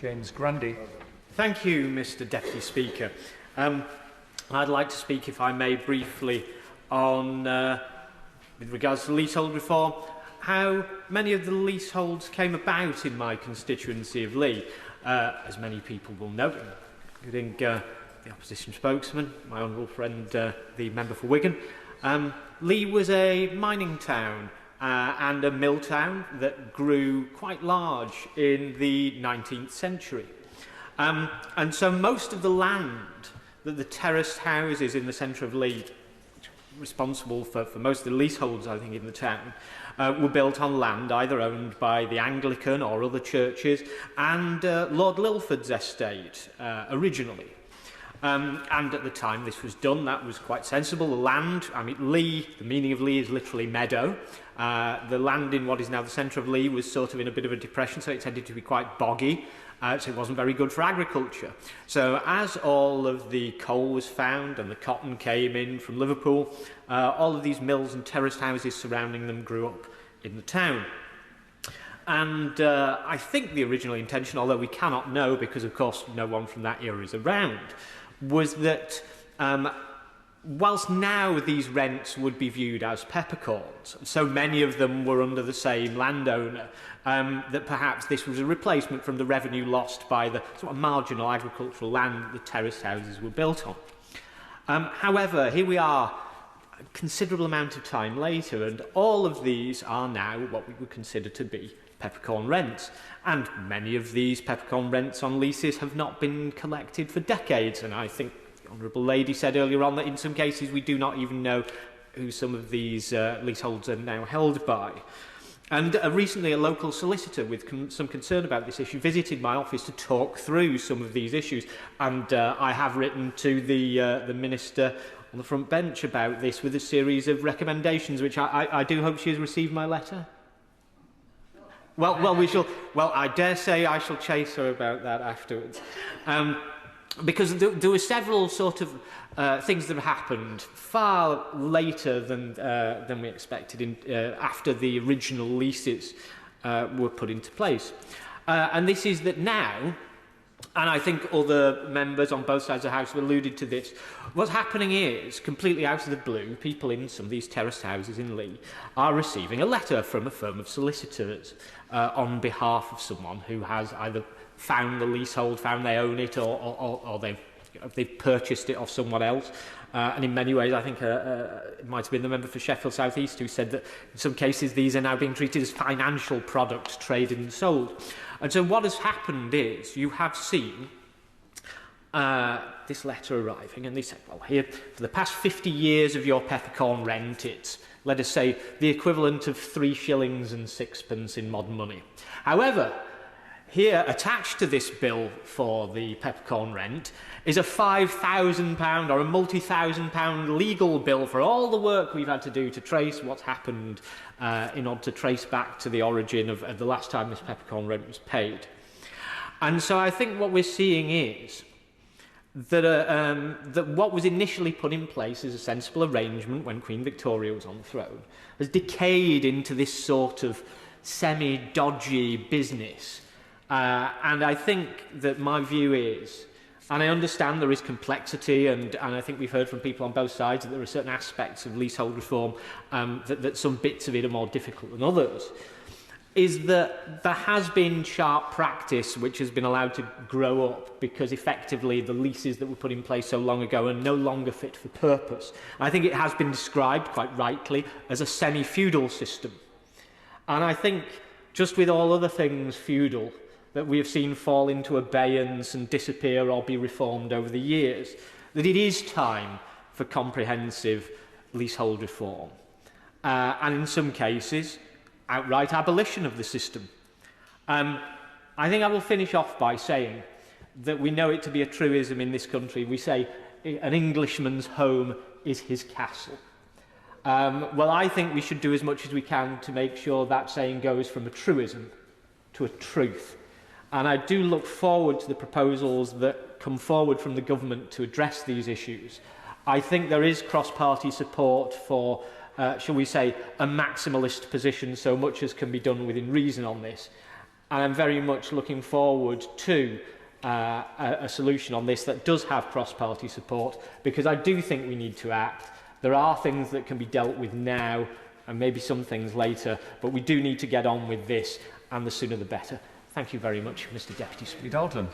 James Grundy. Thank you, Mr. Deputy Speaker. I'd like to speak, if I may, briefly on, with regards to leasehold reform, how many of the leaseholds came about in my constituency of Lee. As many people will know, including the opposition spokesman, my honourable friend, the member for Wigan, Lee was a mining town and a mill town that grew quite large in the 19th century. And so most of the land that the terraced houses in the centre of Lee, responsible for most of the leaseholds, I think, in the town, were built on land either owned by the Anglican or other churches and Lord Lilford's estate originally. And at the time this was done, that was quite sensible. The land, I mean, Lee, the meaning of Lee is literally meadow. The land in what is now the centre of Lee was sort of in a bit of a depression, so it tended to be quite boggy. So it wasn't very good for agriculture. So as all of the coal was found and the cotton came in from Liverpool, all of these mills and terraced houses surrounding them grew up in the town. And I think the original intention, although we cannot know because, of course, no one from that era is around, was that whilst now these rents would be viewed as peppercorns, so many of them were under the same landowner, that perhaps this was a replacement from the revenue lost by the sort of marginal agricultural land that the terraced houses were built on. However, here we are a considerable amount of time later, and all of these are now what we would consider to be peppercorn rents. And many of these peppercorn rents on leases have not been collected for decades, and I think the Honourable Lady said earlier on that in some cases we do not even know who some of these leaseholds are now held by. And recently a local solicitor with some concern about this issue visited my office to talk through some of these issues, and I have written to the Minister on the front bench about this with a series of recommendations, which I do hope she has received my letter. Well, we shall. Well, I dare say I shall chase her about that afterwards, because there were several sort of things that happened far later than we expected after the original leases were put into place, and this is that now. And I think other members on both sides of the House have alluded to this. What's happening is, completely out of the blue, people in some of these terraced houses in Lee are receiving a letter from a firm of solicitors on behalf of someone who has either found the leasehold, found they own it, or they've purchased it off someone else. And in many ways, I think it might have been the member for Sheffield South East who said that in some cases these are now being treated as financial products, traded and sold. And so what has happened is you have seen this letter arriving, and they said, well, here, for the past 50 years of your peppercorn rent, it's, let us say, the equivalent of 3 shillings and 6pence in modern money. However, here, attached to this bill for the peppercorn rent, is a £5,000 or a multi-thousand-pound legal bill for all the work we've had to do to trace what's happened in order to trace back to the origin of the last time this peppercorn rent was paid. And so I think what we're seeing is that, that what was initially put in place as a sensible arrangement when Queen Victoria was on the throne has decayed into this sort of semi-dodgy business. And I think that my view is, and I understand there is complexity, and I think we've heard from people on both sides that there are certain aspects of leasehold reform that some bits of it are more difficult than others, is that there has been sharp practice which has been allowed to grow up because effectively the leases that were put in place so long ago are no longer fit for purpose. I think it has been described, quite rightly, as a semi-feudal system. And I think, just with all other things feudal, that we have seen fall into abeyance and disappear or be reformed over the years, that it is time for comprehensive leasehold reform. And in some cases, outright abolition of the system. I think I will finish off by saying that we know it to be a truism in this country. We say an Englishman's home is his castle. Well, I think we should do as much as we can to make sure that saying goes from a truism to a truth. And I do look forward to the proposals that come forward from the government to address these issues. I think there is cross-party support for, shall we say, a maximalist position, so much as can be done within reason on this. And I'm very much looking forward to a solution on this that does have cross-party support, because I do think we need to act. There are things that can be dealt with now and maybe some things later, but we do need to get on with this, and the sooner the better. Thank you very much, Mr. Deputy Speaker. Dalton.